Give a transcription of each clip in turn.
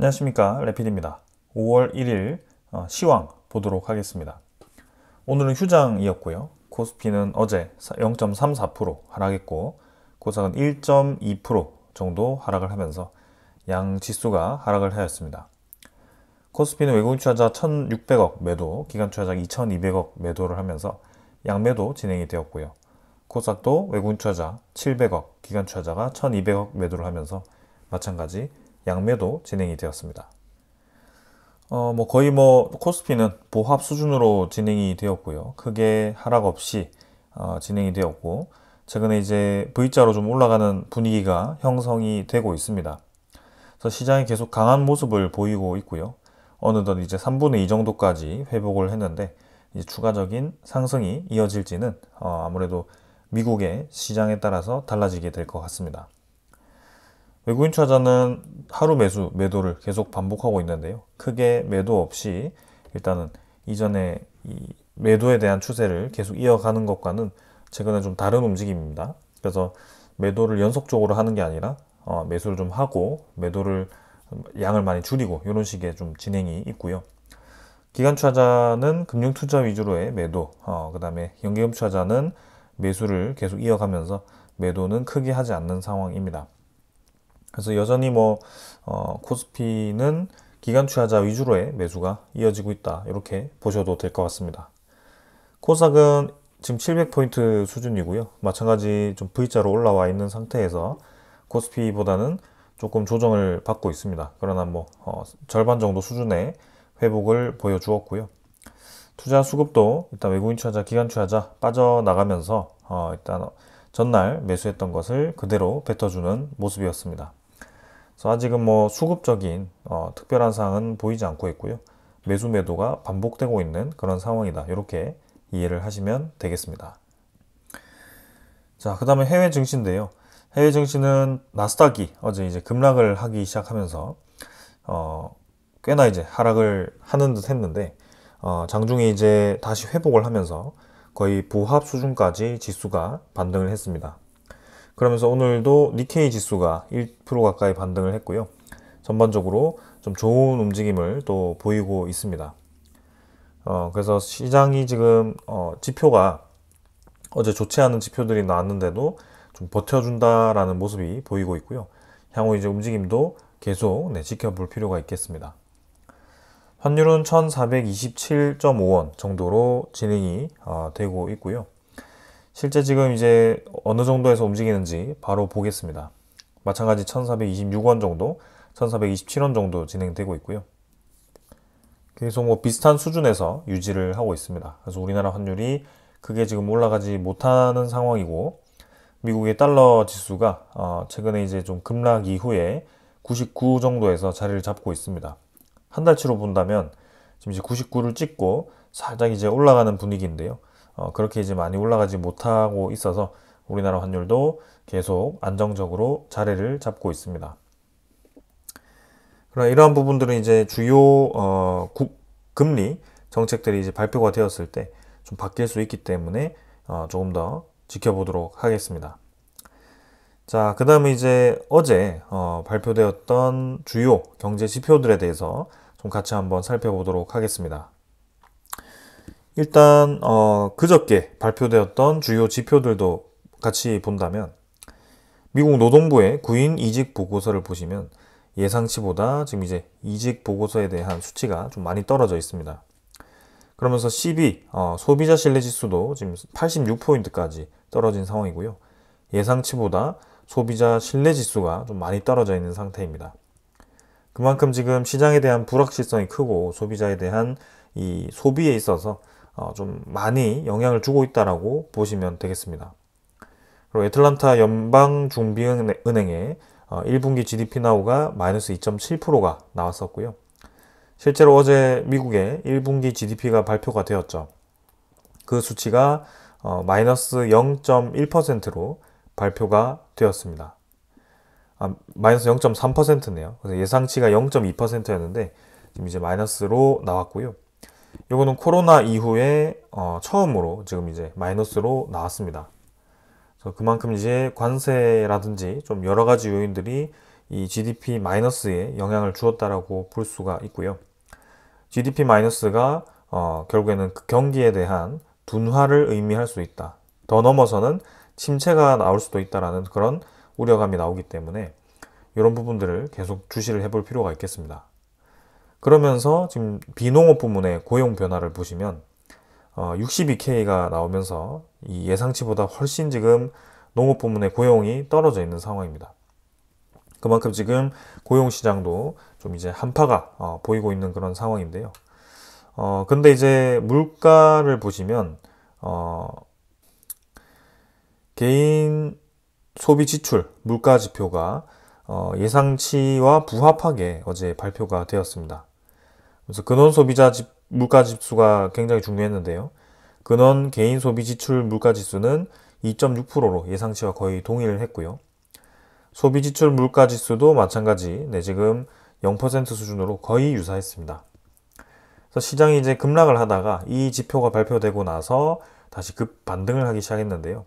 안녕하십니까, 레필입니다. 5월 1일 시황 보도록 하겠습니다. 오늘은 휴장이었고요. 코스피는 어제 0.34% 하락했고 코스닥은 1.2% 정도 하락을 하면서 양 지수가 하락을 하였습니다. 코스피는 외국인 투자자 1,600억 매도, 기관 투자자 2,200억 매도를 하면서 양매도 진행이 되었고요. 코스닥도 외국인 투자자 700억, 기관 투자자가 1,200억 매도를 하면서 마찬가지 양매도 진행이 되었습니다. 거의 코스피는 보합 수준으로 진행이 되었고요. 크게 하락 없이 진행이 되었고, 최근에 이제 V자로 좀 올라가는 분위기가 형성이 되고 있습니다. 그래서 시장이 계속 강한 모습을 보이고 있고요. 어느덧 이제 3분의 2 정도까지 회복을 했는데, 이제 추가적인 상승이 이어질지는 아무래도 미국의 시장에 따라서 달라지게 될 것 같습니다. 외국인 투자자는 하루 매도를 계속 반복하고 있는데요. 크게 매도 없이 일단은 이전에 이 매도에 대한 추세를 계속 이어가는 것과는 최근에 좀 다른 움직임입니다. 그래서 매도를 연속적으로 하는 게 아니라 매수를 좀 하고 매도를 양을 많이 줄이고 이런 식의 좀 진행이 있고요. 기관 투자자는 금융 투자 위주로의 매도, 그 다음에 연계금 투자자는 매수를 계속 이어가면서 매도는 크게 하지 않는 상황입니다. 그래서 여전히 코스피는 기관 투자자 위주로의 매수가 이어지고 있다, 이렇게 보셔도 될 것 같습니다. 코스닥은 지금 700포인트 수준이고요. 마찬가지 좀 V자로 올라와 있는 상태에서 코스피보다는 조금 조정을 받고 있습니다. 그러나 절반 정도 수준의 회복을 보여주었고요. 투자 수급도 일단 외국인 투자자, 기관 투자자 빠져나가면서 일단 전날 매수했던 것을 그대로 뱉어주는 모습이었습니다. 그래서 아직은 수급적인 특별한 사항은 보이지 않고 있고요. 매수 매도가 반복되고 있는 그런 상황이다, 이렇게 이해를 하시면 되겠습니다. 자, 그 다음에 해외 증시인데요. 해외 증시는 나스닥이 어제 이제 급락을 하기 시작하면서 꽤나 이제 하락을 하는 듯 했는데 장중에 이제 다시 회복을 하면서 거의 보합 수준까지 지수가 반등을 했습니다. 그러면서 오늘도 니케이 지수가 1% 가까이 반등을 했고요. 전반적으로 좀 좋은 움직임을 또 보이고 있습니다. 그래서 시장이 지금 지표가 어제 좋지 않은 지표들이 나왔는데도 좀 버텨준다라는 모습이 보이고 있고요. 향후 이제 움직임도 계속 지켜볼 필요가 있겠습니다. 환율은 1427.5원 정도로 진행이 되고 있고요. 실제 지금 이제 어느 정도에서 움직이는지 바로 보겠습니다. 마찬가지 1426원 정도, 1427원 정도 진행되고 있고요. 계속 비슷한 수준에서 유지를 하고 있습니다. 그래서 우리나라 환율이 크게 지금 올라가지 못하는 상황이고, 미국의 달러 지수가 최근에 이제 좀 급락 이후에 99 정도에서 자리를 잡고 있습니다. 한 달치로 본다면 지금 이제 99를 찍고 살짝 이제 올라가는 분위기인데요. 그렇게 이제 많이 올라가지 못하고 있어서 우리나라 환율도 계속 안정적으로 자리를 잡고 있습니다. 그러나 이러한 부분들은 이제 주요 금리 정책들이 이제 발표가 되었을 때 좀 바뀔 수 있기 때문에 조금 더 지켜보도록 하겠습니다. 자, 그 다음에 이제 어제 발표되었던 주요 경제 지표들에 대해서 좀 같이 한번 살펴보도록 하겠습니다. 일단 그저께 발표되었던 주요 지표들도 같이 본다면, 미국 노동부의 구인 이직 보고서를 보시면 예상치보다 지금 이제 이직 보고서에 대한 수치가 좀 많이 떨어져 있습니다. 그러면서 CB 소비자 신뢰 지수도 지금 86포인트까지 떨어진 상황이고요. 예상치보다 소비자 신뢰 지수가 좀 많이 떨어져 있는 상태입니다. 그만큼 지금 시장에 대한 불확실성이 크고 소비자에 대한 이 소비에 있어서 좀 많이 영향을 주고 있다라고 보시면 되겠습니다. 그리고 애틀란타 연방준비은행의 1분기 GDP 나우가 마이너스 2.7%가 나왔었고요. 실제로 어제 미국의 1분기 GDP가 발표가 되었죠. 그 수치가 마이너스 0.1%로 발표가 되었습니다. 마이너스 0.3%네요. 그래서 예상치가 0.2%였는데 지금 이제 마이너스로 나왔고요. 이거는 코로나 이후에 처음으로 지금 이제 마이너스로 나왔습니다. 그래서 그만큼 이제 관세라든지 좀 여러 가지 요인들이 이 GDP 마이너스에 영향을 주었다라고 볼 수가 있고요. GDP 마이너스가 결국에는 그 경기에 대한 둔화를 의미할 수 있다. 더 넘어서는 침체가 나올 수도 있다라는 그런 우려감이 나오기 때문에 이런 부분들을 계속 주시를 해볼 필요가 있겠습니다. 그러면서 지금 비농업 부문의 고용 변화를 보시면 62K가 나오면서 이 예상치보다 훨씬 지금 농업 부문의 고용이 떨어져 있는 상황입니다. 그만큼 지금 고용시장도 좀 이제 한파가 보이고 있는 그런 상황인데요. 근데 이제 물가를 보시면 개인 소비 지출 물가 지표가 예상치와 부합하게 어제 발표가 되었습니다. 그래서 근원 소비자 물가 지수가 굉장히 중요했는데요. 근원 개인 소비 지출 물가 지수는 2.6%로 예상치와 거의 동일을 했고요. 소비 지출 물가 지수도 마찬가지, 지금 0% 수준으로 거의 유사했습니다. 그래서 시장이 이제 급락을 하다가 이 지표가 발표되고 나서 다시 급 반등을 하기 시작했는데요.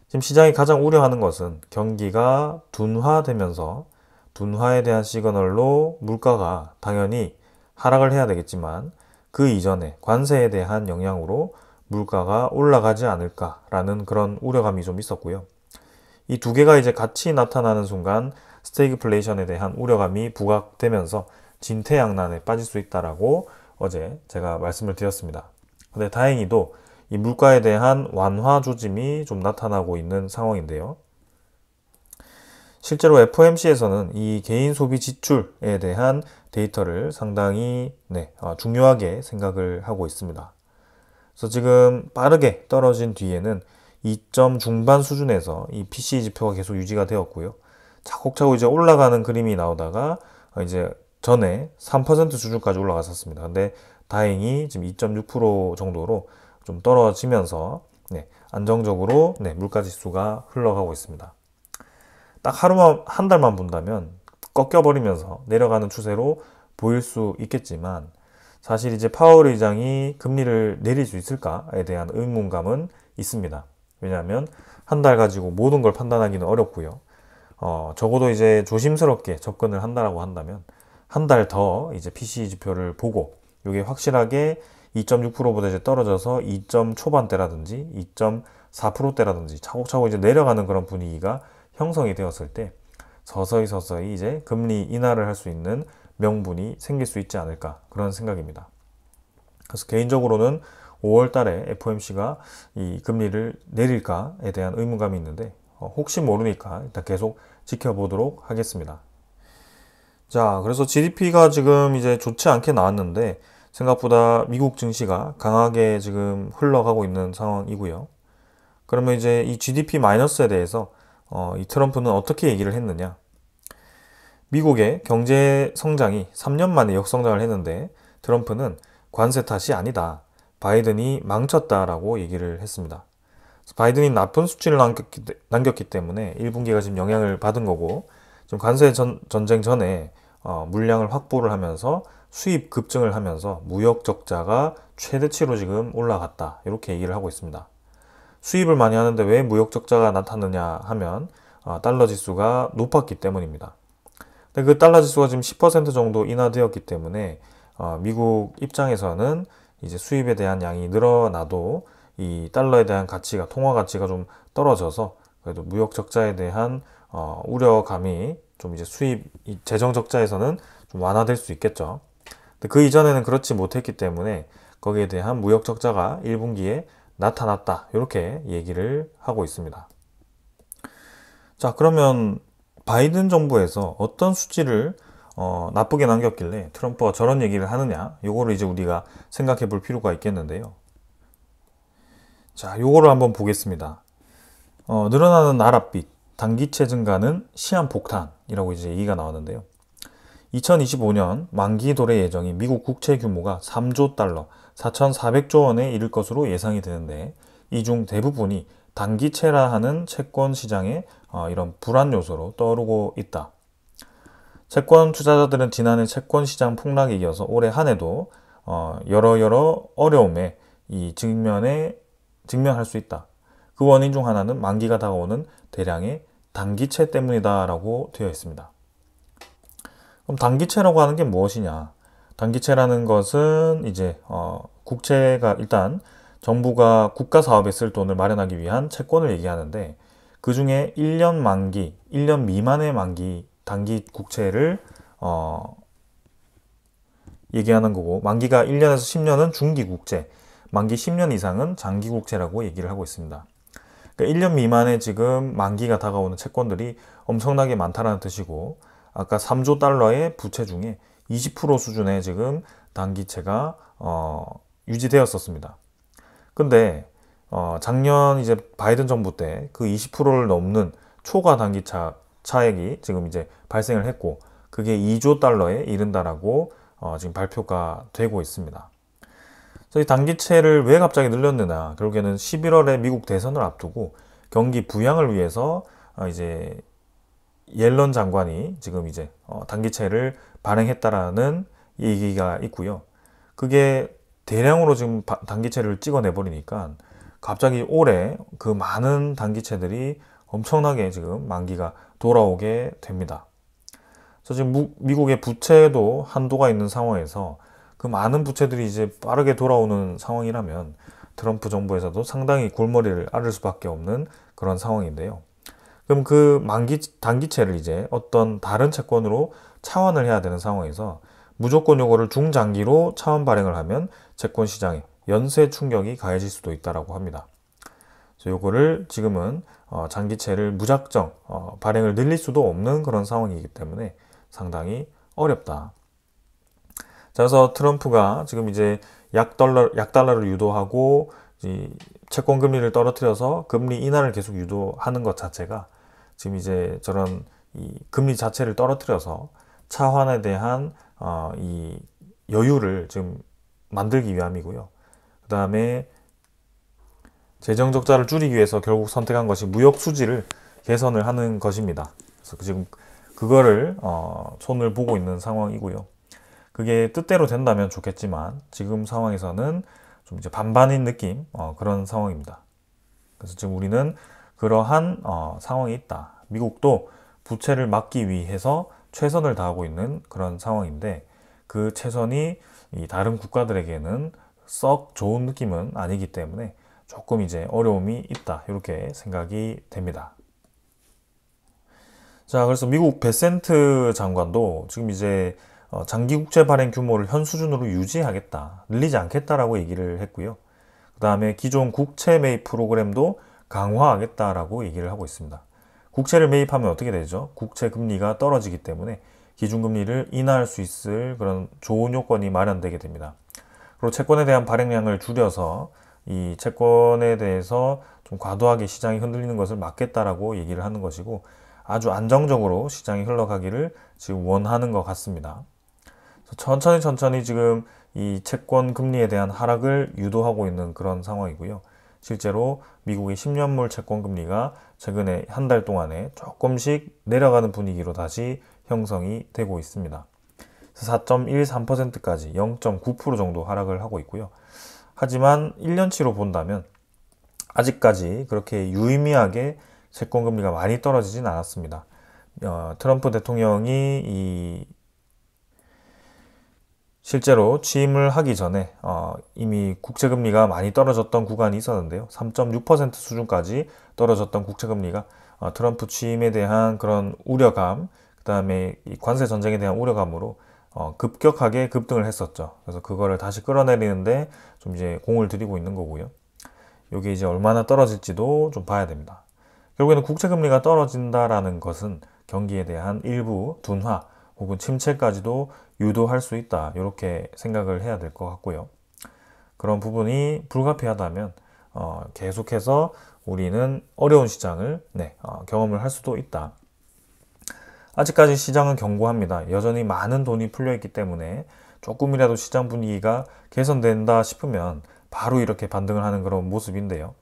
지금 시장이 가장 우려하는 것은 경기가 둔화되면서 둔화에 대한 시그널로 물가가 당연히 하락을 해야 되겠지만 그 이전에 관세에 대한 영향으로 물가가 올라가지 않을까라는 그런 우려감이 좀 있었고요. 이 두 개가 이제 같이 나타나는 순간 스태그플레이션에 대한 우려감이 부각되면서 진퇴양난에 빠질 수 있다라고 어제 제가 말씀을 드렸습니다. 근데 다행히도 이 물가에 대한 완화 조짐이 좀 나타나고 있는 상황인데요. 실제로 FOMC에서는 이 개인 소비 지출에 대한 데이터를 상당히 중요하게 생각을 하고 있습니다. 그래서 지금 빠르게 떨어진 뒤에는 2점 중반 수준에서 이 PCE 지표가 계속 유지가 되었고요. 차곡차곡 이제 올라가는 그림이 나오다가 이제 전에 3% 수준까지 올라갔었습니다. 근데 다행히 지금 2.6% 정도로 좀 떨어지면서 안정적으로 물가 지수가 흘러가고 있습니다. 딱 하루만, 한 달만 본다면 꺾여버리면서 내려가는 추세로 보일 수 있겠지만 사실 이제 파월 의장이 금리를 내릴 수 있을까에 대한 의문감은 있습니다. 왜냐하면 한 달 가지고 모든 걸 판단하기는 어렵고요. 적어도 이제 조심스럽게 접근을 한다라고 한다면 한 달 더 이제 PCE 지표를 보고 이게 확실하게 2.6%보다 이제 떨어져서 2점 초반대라든지 2.4%대라든지 차곡차곡 이제 내려가는 그런 분위기가 형성이 되었을 때 서서히 이제 금리 인하를 할 수 있는 명분이 생길 수 있지 않을까 그런 생각입니다. 그래서 개인적으로는 5월 달에 FOMC가 이 금리를 내릴까에 대한 의문감이 있는데 혹시 모르니까 일단 계속 지켜보도록 하겠습니다. 자, 그래서 GDP가 지금 이제 좋지 않게 나왔는데 생각보다 미국 증시가 강하게 지금 흘러가고 있는 상황이고요. 그러면 이제 이 GDP 마이너스에 대해서 이 트럼프는 어떻게 얘기를 했느냐? 미국의 경제 성장이 3년 만에 역성장을 했는데 트럼프는 관세 탓이 아니다. 바이든이 망쳤다라고 얘기를 했습니다. 바이든이 나쁜 수치를 남겼기 때문에 1분기가 지금 영향을 받은 거고 지금 관세 전쟁 전에 물량을 확보를 하면서 수입 급증을 하면서 무역 적자가 최대치로 지금 올라갔다. 이렇게 얘기를 하고 있습니다. 수입을 많이 하는데 왜 무역 적자가 나타나냐 하면 달러 지수가 높았기 때문입니다. 근데 그 달러 지수가 지금 10% 정도 인하되었기 때문에 미국 입장에서는 이제 수입에 대한 양이 늘어나도 이 달러에 대한 가치가 통화 가치가 좀 떨어져서 그래도 무역 적자에 대한 우려감이 좀 이제 수입 재정 적자에서는 좀 완화될 수 있겠죠. 근데 그 이전에는 그렇지 못했기 때문에 거기에 대한 무역 적자가 1분기에 나타났다. 이렇게 얘기를 하고 있습니다. 자, 그러면 바이든 정부에서 어떤 수치를 나쁘게 남겼길래 트럼프가 저런 얘기를 하느냐? 요거를 이제 우리가 생각해 볼 필요가 있겠는데요. 자, 요거를 한번 보겠습니다. 늘어나는 나랏빚, 단기채 증가는 시한폭탄이라고 이제 얘기가 나왔는데요. 2025년 만기 도래 예정인 미국 국채 규모가 3조 달러, 4,400조 원에 이를 것으로 예상이 되는데 이 중 대부분이 단기채라 하는 채권 시장의 이런 불안 요소로 떠오르고 있다. 채권 투자자들은 지난해 채권 시장 폭락에 이어서 올해 한 해도 여러 어려움에 직면할 수 있다. 그 원인 중 하나는 만기가 다가오는 대량의 단기채 때문이다라고 되어 있습니다. 그럼 단기채라고 하는 게 무엇이냐? 단기채라는 것은 이제 국채가 일단 정부가 국가 사업에 쓸 돈을 마련하기 위한 채권을 얘기하는데 그 중에 1년 만기, 1년 미만의 만기 단기 국채를 얘기하는 거고 만기가 1년에서 10년은 중기 국채, 만기 10년 이상은 장기 국채라고 얘기를 하고 있습니다. 그러니까 1년 미만에 지금 만기가 다가오는 채권들이 엄청나게 많다는 뜻이고 아까 3조 달러의 부채 중에 20% 수준의 지금 단기채가 유지되었었습니다. 근데 작년 이제 바이든 정부 때 그 20%를 넘는 초과 단기차 차액이 지금 이제 발생을 했고 그게 2조 달러에 이른다라고 지금 발표가 되고 있습니다. 이 단기채를 왜 갑자기 늘렸느냐? 결국에는 11월에 미국 대선을 앞두고 경기 부양을 위해서 이제 옐런 장관이 지금 이제 단기채를 발행했다라는 얘기가 있고요. 그게 대량으로 지금 단기채를 찍어내 버리니까 갑자기 올해 그 많은 단기채들이 엄청나게 지금 만기가 돌아오게 됩니다. 그래서 지금 미국의 부채도 한도가 있는 상황에서 그 많은 부채들이 이제 빠르게 돌아오는 상황이라면 트럼프 정부에서도 상당히 골머리를 앓을 수밖에 없는 그런 상황인데요. 그럼 그 단기채를 이제 어떤 다른 채권으로 차환을 해야 되는 상황에서 무조건 요거를 중장기로 차환 발행을 하면 채권 시장에 연쇄 충격이 가해질 수도 있다라고 합니다. 그래서 요거를 지금은 장기채를 무작정 발행을 늘릴 수도 없는 그런 상황이기 때문에 상당히 어렵다. 자, 그래서 트럼프가 지금 이제 약달러를 유도하고 채권 금리를 떨어뜨려서 금리 인하를 계속 유도하는 것 자체가 지금 이제 저런 이 금리 자체를 떨어뜨려서 차환에 대한 이 여유를 지금 만들기 위함이고요. 그 다음에 재정 적자를 줄이기 위해서 결국 선택한 것이 무역 수지를 개선을 하는 것입니다. 그래서 지금 그거를 손을 보고 있는 상황이고요. 그게 뜻대로 된다면 좋겠지만 지금 상황에서는 좀 이제 반반인 느낌 그런 상황입니다. 그래서 지금 우리는 그러한 상황이 있다. 미국도 부채를 막기 위해서 최선을 다하고 있는 그런 상황인데 그 최선이 이 다른 국가들에게는 썩 좋은 느낌은 아니기 때문에 조금 이제 어려움이 있다. 이렇게 생각이 됩니다. 자, 그래서 미국 베센트 장관도 지금 이제 장기 국채 발행 규모를 현 수준으로 유지하겠다, 늘리지 않겠다라고 얘기를 했고요. 그 다음에 기존 국채 매입 프로그램도 강화하겠다라고 얘기를 하고 있습니다. 국채를 매입하면 어떻게 되죠? 국채 금리가 떨어지기 때문에 기준금리를 인하할 수 있을 그런 좋은 요건이 마련되게 됩니다. 그리고 채권에 대한 발행량을 줄여서 이 채권에 대해서 좀 과도하게 시장이 흔들리는 것을 막겠다라고 얘기를 하는 것이고 아주 안정적으로 시장이 흘러가기를 지금 원하는 것 같습니다. 천천히 지금 이 채권 금리에 대한 하락을 유도하고 있는 그런 상황이고요. 실제로 미국의 10년물 채권 금리가 최근에 한 달 동안에 조금씩 내려가는 분위기로 다시 형성이 되고 있습니다. 4.13%까지 0.9% 정도 하락을 하고 있고요. 하지만 1년치로 본다면 아직까지 그렇게 유의미하게 채권 금리가 많이 떨어지진 않았습니다. 트럼프 대통령이 실제로 취임을 하기 전에 이미 국채금리가 많이 떨어졌던 구간이 있었는데요. 3.6% 수준까지 떨어졌던 국채금리가 트럼프 취임에 대한 그런 우려감, 그 다음에 관세 전쟁에 대한 우려감으로 급격하게 급등을 했었죠. 그래서 그거를 다시 끌어내리는데 좀 이제 공을 들이고 있는 거고요. 이게 이제 얼마나 떨어질지도 좀 봐야 됩니다. 결국에는 국채금리가 떨어진다라는 것은 경기에 대한 일부 둔화 혹은 침체까지도 유도할 수 있다. 이렇게 생각을 해야 될 것 같고요. 그런 부분이 불가피하다면 계속해서 우리는 어려운 시장을 경험을 할 수도 있다. 아직까지 시장은 견고합니다. 여전히 많은 돈이 풀려 있기 때문에 조금이라도 시장 분위기가 개선된다 싶으면 바로 이렇게 반등을 하는 그런 모습인데요.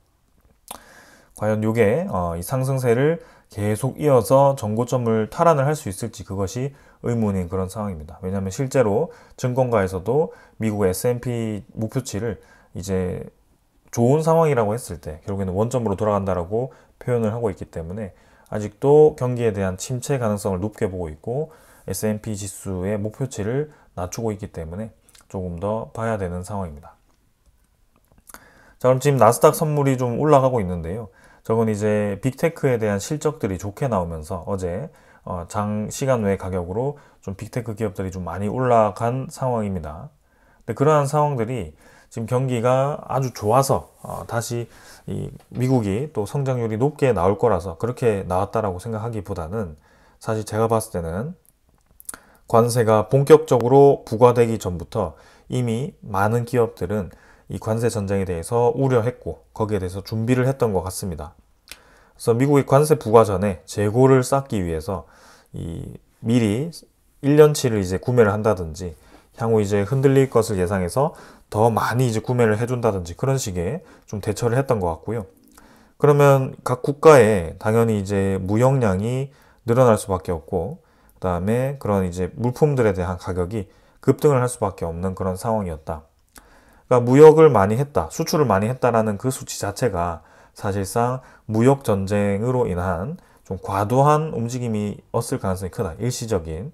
과연 이게 이 상승세를 계속 이어서 전고점을 탈환을 할 수 있을지 그것이 의문인 그런 상황입니다. 왜냐하면 실제로 증권가에서도 미국 S&P 목표치를 이제 좋은 상황이라고 했을 때 결국에는 원점으로 돌아간다라고 표현을 하고 있기 때문에 아직도 경기에 대한 침체 가능성을 높게 보고 있고 S&P 지수의 목표치를 낮추고 있기 때문에 조금 더 봐야 되는 상황입니다. 자, 그럼 지금 나스닥 선물이 좀 올라가고 있는데요. 저건 이제 빅테크에 대한 실적들이 좋게 나오면서 어제 장시간 외 가격으로 좀 빅테크 기업들이 좀 많이 올라간 상황입니다. 근데 그러한 상황들이 지금 경기가 아주 좋아서 다시 이 미국이 또 성장률이 높게 나올 거라서 그렇게 나왔다라고 생각하기보다는 사실 제가 봤을 때는 관세가 본격적으로 부과되기 전부터 이미 많은 기업들은 이 관세 전쟁에 대해서 우려했고 거기에 대해서 준비를 했던 것 같습니다. 그래서 미국이 관세 부과 전에 재고를 쌓기 위해서 미리 1년치를 이제 구매를 한다든지 향후 이제 흔들릴 것을 예상해서 더 많이 이제 구매를 해준다든지 그런 식의 좀 대처를 했던 것 같고요. 그러면 각 국가에 당연히 이제 무역량이 늘어날 수밖에 없고 그 다음에 그런 이제 물품들에 대한 가격이 급등을 할 수밖에 없는 그런 상황이었다. 그러니까 무역을 많이 했다, 수출을 많이 했다라는 그 수치 자체가 사실상 무역 전쟁으로 인한 좀 과도한 움직임이었을 가능성이 크다. 일시적인.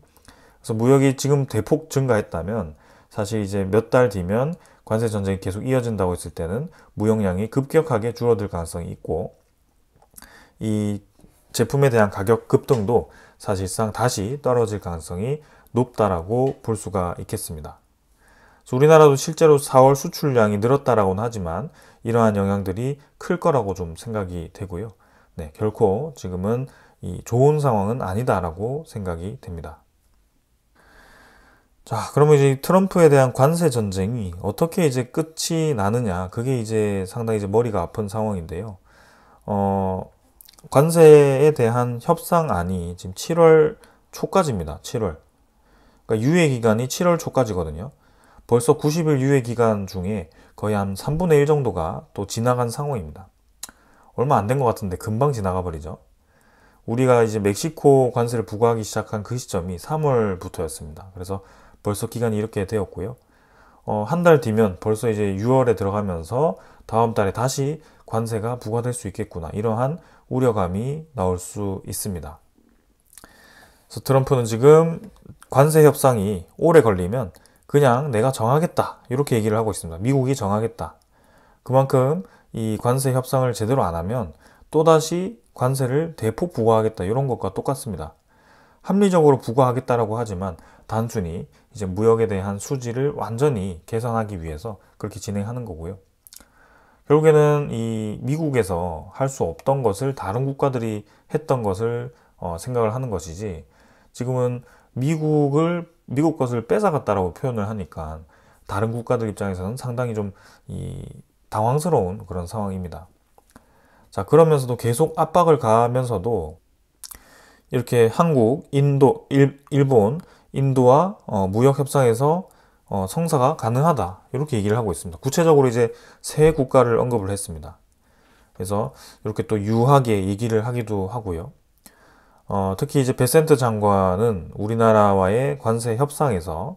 그래서 무역이 지금 대폭 증가했다면 사실 이제 몇 달 뒤면 관세 전쟁이 계속 이어진다고 했을 때는 무역량이 급격하게 줄어들 가능성이 있고 이 제품에 대한 가격 급등도 사실상 다시 떨어질 가능성이 높다라고 볼 수가 있겠습니다. 우리나라도 실제로 4월 수출량이 늘었다라고는 하지만 이러한 영향들이 클 거라고 좀 생각이 되고요. 네, 결코 지금은 좋은 상황은 아니다라고 생각이 됩니다. 자, 그러면 이제 트럼프에 대한 관세 전쟁이 어떻게 이제 끝이 나느냐, 그게 이제 상당히 이제 머리가 아픈 상황인데요. 관세에 대한 협상안이 지금 7월 초까지입니다. 7월. 그러니까 유예 기간이 7월 초까지거든요. 벌써 90일 유예 기간 중에 거의 한 3분의 1 정도가 또 지나간 상황입니다. 얼마 안 된 것 같은데 금방 지나가 버리죠. 우리가 이제 멕시코 관세를 부과하기 시작한 그 시점이 3월부터였습니다. 그래서 벌써 기간이 이렇게 되었고요. 한 달 뒤면 벌써 이제 6월에 들어가면서 다음 달에 다시 관세가 부과될 수 있겠구나. 이러한 우려감이 나올 수 있습니다. 그래서 트럼프는 지금 관세 협상이 오래 걸리면 그냥 내가 정하겠다. 이렇게 얘기를 하고 있습니다. 미국이 정하겠다. 그만큼 이 관세 협상을 제대로 안 하면 또다시 관세를 대폭 부과하겠다. 이런 것과 똑같습니다. 합리적으로 부과하겠다라고 하지만 단순히 이제 무역에 대한 수지를 완전히 개선하기 위해서 그렇게 진행하는 거고요. 결국에는 이 미국에서 할 수 없던 것을 다른 국가들이 했던 것을 생각을 하는 것이지 지금은 미국 것을 뺏어갔다라고 표현을 하니까 다른 국가들 입장에서는 상당히 좀 당황스러운 그런 상황입니다. 자, 그러면서도 계속 압박을 가하면서도 이렇게 한국, 인도, 일본, 인도와 무역 협상에서 성사가 가능하다 이렇게 얘기를 하고 있습니다. 구체적으로 이제 세 국가를 언급을 했습니다. 그래서 이렇게 또 유하게 얘기를 하기도 하고요. 특히 이제 베센트 장관은 우리나라와의 관세 협상에서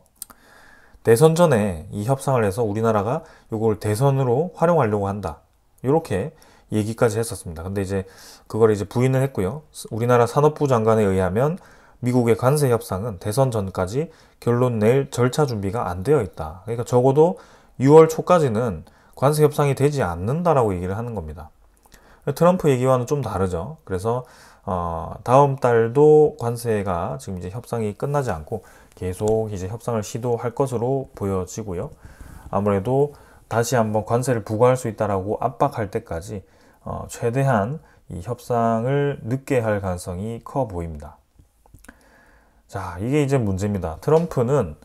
대선 전에 이 협상을 해서 우리나라가 이걸 대선으로 활용하려고 한다. 이렇게 얘기까지 했었습니다. 근데 이제 그걸 이제 부인을 했고요. 우리나라 산업부 장관에 의하면 미국의 관세 협상은 대선 전까지 결론 낼 절차 준비가 안 되어 있다. 그러니까 적어도 6월 초까지는 관세 협상이 되지 않는다라고 얘기를 하는 겁니다. 트럼프 얘기와는 좀 다르죠. 그래서 다음 달도 관세가 지금 이제 협상이 끝나지 않고 계속 이제 협상을 시도할 것으로 보여지고요. 아무래도 다시 한번 관세를 부과할 수 있다라고 압박할 때까지 최대한 이 협상을 늦게 할 가능성이 커 보입니다. 자, 이게 이제 문제입니다. 트럼프는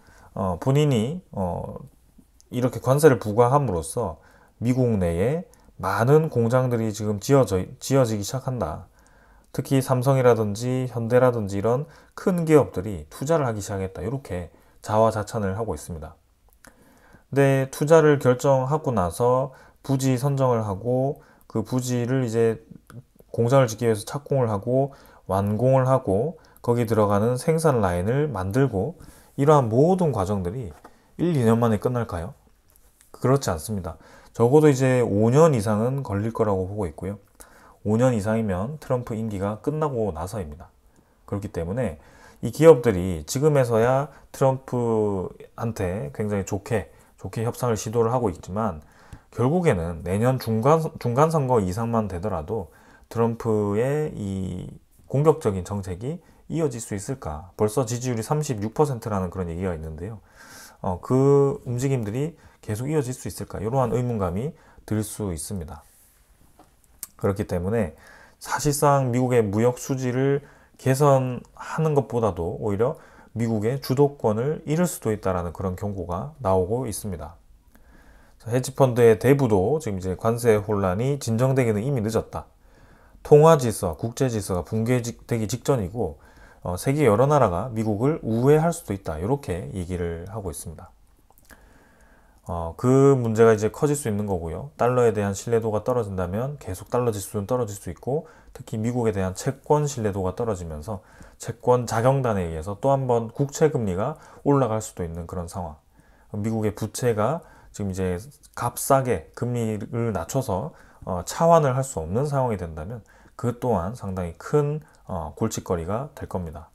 본인이 이렇게 관세를 부과함으로써 미국 내에 많은 공장들이 지금 지어지기 시작한다. 특히 삼성이라든지 현대라든지 이런 큰 기업들이 투자를 하기 시작했다. 이렇게 자화자찬을 하고 있습니다. 근데 투자를 결정하고 나서 부지 선정을 하고 그 부지를 이제 공장을 짓기 위해서 착공을 하고 완공을 하고 거기 들어가는 생산 라인을 만들고 이러한 모든 과정들이 1, 2년 만에 끝날까요? 그렇지 않습니다. 적어도 이제 5년 이상은 걸릴 거라고 보고 있고요. 5년 이상이면 트럼프 임기가 끝나고 나서입니다. 그렇기 때문에 이 기업들이 지금에서야 트럼프한테 굉장히 좋게 협상을 시도를 하고 있지만 결국에는 내년 중간 선거 이상만 되더라도 트럼프의 이 공격적인 정책이 이어질 수 있을까? 벌써 지지율이 36%라는 그런 얘기가 있는데요. 그 움직임들이 계속 이어질 수 있을까? 이러한 의문감이 들 수 있습니다. 그렇기 때문에 사실상 미국의 무역 수지를 개선하는 것보다도 오히려 미국의 주도권을 잃을 수도 있다는 그런 경고가 나오고 있습니다. 헤지펀드의 대부도 지금 이제 관세 혼란이 진정되기는 이미 늦었다. 통화 질서, 국제 질서가 붕괴되기 직전이고 세계 여러 나라가 미국을 우회할 수도 있다. 이렇게 얘기를 하고 있습니다. 그 문제가 이제 커질 수 있는 거고요. 달러에 대한 신뢰도가 떨어진다면 계속 달러 지수는 떨어질 수 있고 특히 미국에 대한 채권 신뢰도가 떨어지면서 채권 자경단에 의해서 또 한 번 국채 금리가 올라갈 수도 있는 그런 상황. 미국의 부채가 지금 이제 값싸게 금리를 낮춰서 차환을 할 수 없는 상황이 된다면 그 또한 상당히 큰 골칫거리가 될 겁니다.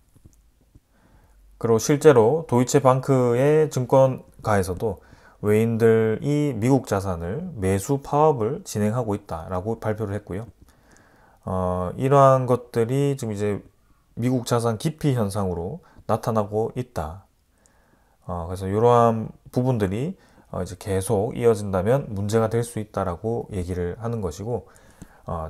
그리고 실제로 도이체방크의 증권가에서도 외인들이 미국 자산을 매수 파업을 진행하고 있다라고 발표를 했고요. 이러한 것들이 지금 이제 미국 자산 기피 현상으로 나타나고 있다. 그래서 이러한 부분들이 이제 계속 이어진다면 문제가 될 수 있다라고 얘기를 하는 것이고,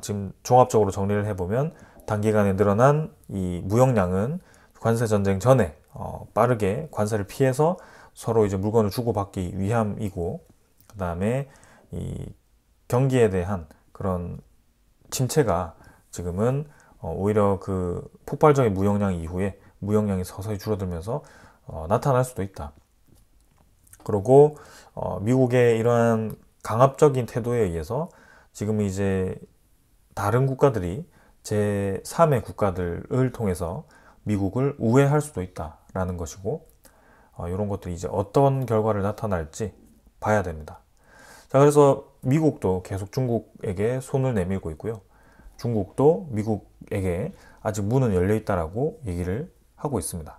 지금 종합적으로 정리를 해보면 단기간에 늘어난 이 무역량은 관세 전쟁 전에 빠르게 관세를 피해서 서로 이제 물건을 주고받기 위함이고, 그 다음에 이 경기에 대한 그런 침체가 지금은 오히려 그 폭발적인 무역량 이후에 무역량이 서서히 줄어들면서 나타날 수도 있다. 그리고 미국의 이러한 강압적인 태도에 의해서 지금 이제 다른 국가들이 제3의 국가들을 통해서 미국을 우회할 수도 있다라는 것이고, 이런 것들이 이제 어떤 결과를 나타날지 봐야 됩니다. 자, 그래서 미국도 계속 중국에게 손을 내밀고 있고요. 중국도 미국에게 아직 문은 열려 있다라고 얘기를 하고 있습니다.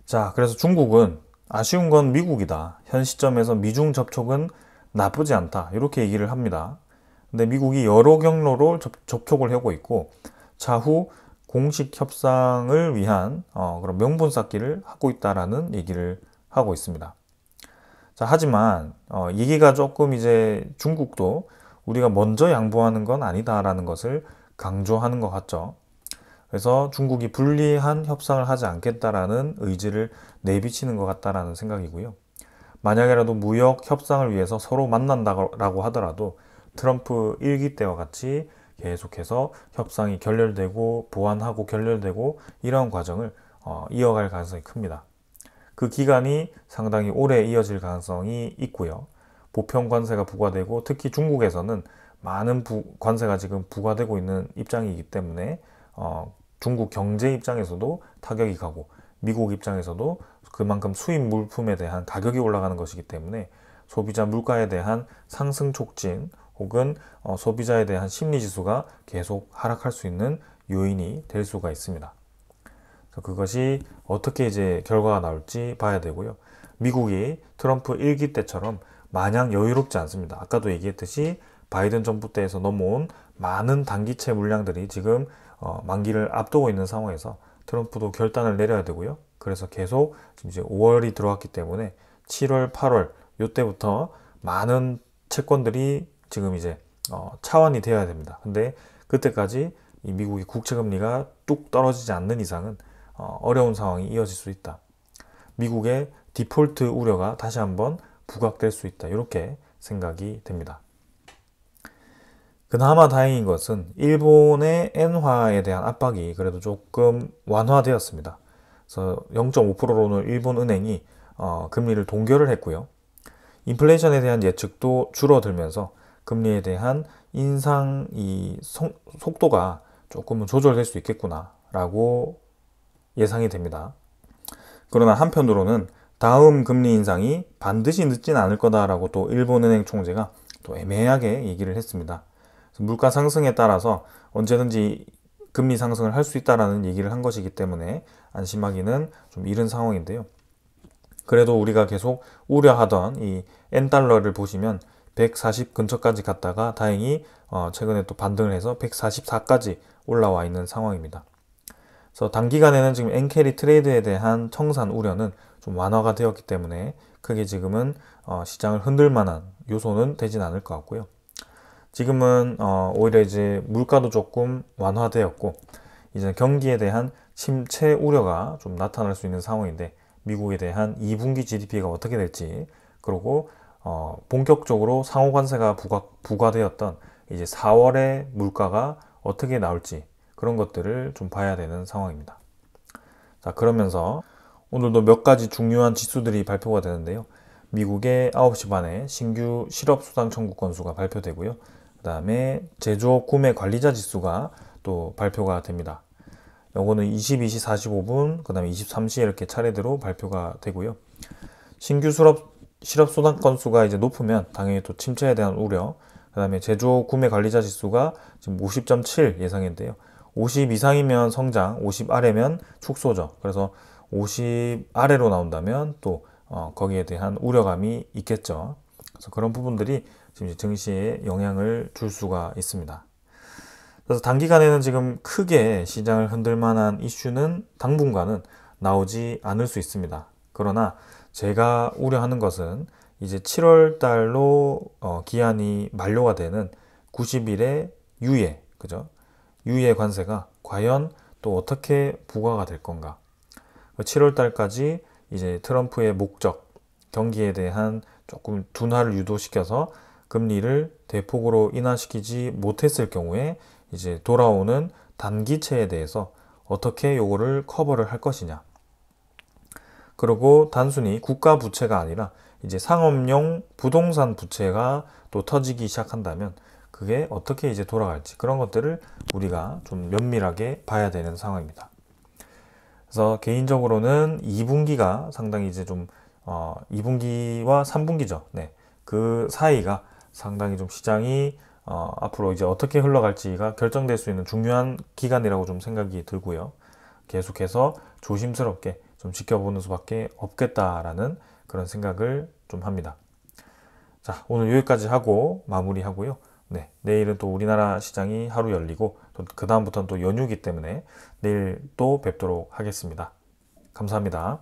자, 그래서 중국은 아쉬운 건 미국이다. 현 시점에서 미중 접촉은 나쁘지 않다. 이렇게 얘기를 합니다. 근데 미국이 여러 경로로 접촉을 하고 있고 차후 공식 협상을 위한 그런 명분 쌓기를 하고 있다라는 얘기를 하고 있습니다. 자, 하지만 얘기가 조금 이제 중국도 우리가 먼저 양보하는 건 아니다라는 것을 강조하는 것 같죠. 그래서 중국이 불리한 협상을 하지 않겠다라는 의지를 내비치는 것 같다라는 생각이고요. 만약에라도 무역 협상을 위해서 서로 만난다고 하더라도 트럼프 1기 때와 같이 계속해서 협상이 결렬되고 보완하고 결렬되고 이러한 과정을 이어갈 가능성이 큽니다. 그 기간이 상당히 오래 이어질 가능성이 있고요. 보편 관세가 부과되고 특히 중국에서는 많은 관세가 지금 부과되고 있는 입장이기 때문에 중국 경제 입장에서도 타격이 가고 미국 입장에서도 그만큼 수입 물품에 대한 가격이 올라가는 것이기 때문에 소비자 물가에 대한 상승 촉진 혹은 소비자에 대한 심리 지수가 계속 하락할 수 있는 요인이 될 수가 있습니다. 그것이 어떻게 이제 결과가 나올지 봐야 되고요. 미국이 트럼프 1기 때처럼 마냥 여유롭지 않습니다. 아까도 얘기했듯이 바이든 정부 때에서 넘어온 많은 단기채 물량들이 지금 만기를 앞두고 있는 상황에서 트럼프도 결단을 내려야 되고요. 그래서 계속 지금 이제 5월이 들어왔기 때문에 7월, 8월 이때부터 많은 채권들이 지금 이제 차환이 되어야 됩니다. 근데 그때까지 이 미국의 국채 금리가 뚝 떨어지지 않는 이상은 어려운 상황이 이어질 수 있다. 미국의 디폴트 우려가 다시 한번 부각될 수 있다. 이렇게 생각이 됩니다. 그나마 다행인 것은 일본의 엔화에 대한 압박이 그래도 조금 완화되었습니다. 그래서 0.5%로는 일본 은행이 금리를 동결을 했고요. 인플레이션에 대한 예측도 줄어들면서 금리에 대한 인상 속도가 조금은 조절될 수 있겠구나 라고 예상이 됩니다. 그러나 한편으로는 다음 금리 인상이 반드시 늦진 않을 거다라고 또 일본은행 총재가 또 애매하게 얘기를 했습니다. 물가 상승에 따라서 언제든지 금리 상승을 할 수 있다라는 얘기를 한 것이기 때문에 안심하기는 좀 이른 상황인데요. 그래도 우리가 계속 우려하던 이 N달러를 보시면 140 근처까지 갔다가 다행히 최근에 또 반등을 해서 144까지 올라와 있는 상황입니다. 그래서 단기간에는 지금 엔캐리 트레이드에 대한 청산 우려는 좀 완화가 되었기 때문에 크게 지금은 시장을 흔들 만한 요소는 되진 않을 것 같고요. 지금은 오히려 이제 물가도 조금 완화되었고 이제 경기에 대한 침체 우려가 좀 나타날 수 있는 상황인데 미국에 대한 2분기 GDP가 어떻게 될지, 그리고 본격적으로 상호관세가 부과되었던 이제 4월의 물가가 어떻게 나올지 그런 것들을 좀 봐야 되는 상황입니다. 자, 그러면서 오늘도 몇 가지 중요한 지수들이 발표가 되는데요. 미국의 9시 반에 신규 실업수당 청구 건수가 발표되고요. 그 다음에 제조업 구매 관리자 지수가 또 발표가 됩니다. 요거는 22시 45분, 그 다음에 23시에 이렇게 차례대로 발표가 되고요. 신규 실업수당 건수가 이제 높으면 당연히 또 침체에 대한 우려, 그 다음에 제조업 구매 관리자 지수가 지금 50.7 예상인데요. 50 이상이면 성장, 50 아래면 축소죠. 그래서 50 아래로 나온다면 또 거기에 대한 우려감이 있겠죠. 그래서 그런 부분들이 지금 증시에 영향을 줄 수가 있습니다. 그래서 단기간에는 지금 크게 시장을 흔들 만한 이슈는 당분간은 나오지 않을 수 있습니다. 그러나 제가 우려하는 것은 이제 7월 달로 기한이 만료가 되는 90일의 유예, 그죠? 유예 관세가 과연 또 어떻게 부과가 될 건가? 7월 달까지 이제 트럼프의 목적, 경기에 대한 조금 둔화를 유도시켜서 금리를 대폭으로 인하시키지 못했을 경우에 이제 돌아오는 단기채에 대해서 어떻게 요거를 커버를 할 것이냐. 그리고 단순히 국가 부채가 아니라 이제 상업용 부동산 부채가 또 터지기 시작한다면 그게 어떻게 이제 돌아갈지, 그런 것들을 우리가 좀 면밀하게 봐야 되는 상황입니다. 그래서 개인적으로는 2분기가 상당히 이제 좀 2분기와 3분기죠. 네. 그 사이가 상당히 좀 시장이 앞으로 이제 어떻게 흘러갈지가 결정될 수 있는 중요한 기간이라고 좀 생각이 들고요. 계속해서 조심스럽게 좀 지켜보는 수밖에 없겠다라는 그런 생각을 좀 합니다. 자, 오늘 여기까지 하고 마무리하고요. 네, 내일은 또 우리나라 시장이 하루 열리고 또 그 다음부터는 또 연휴이기 때문에 내일 또 뵙도록 하겠습니다. 감사합니다.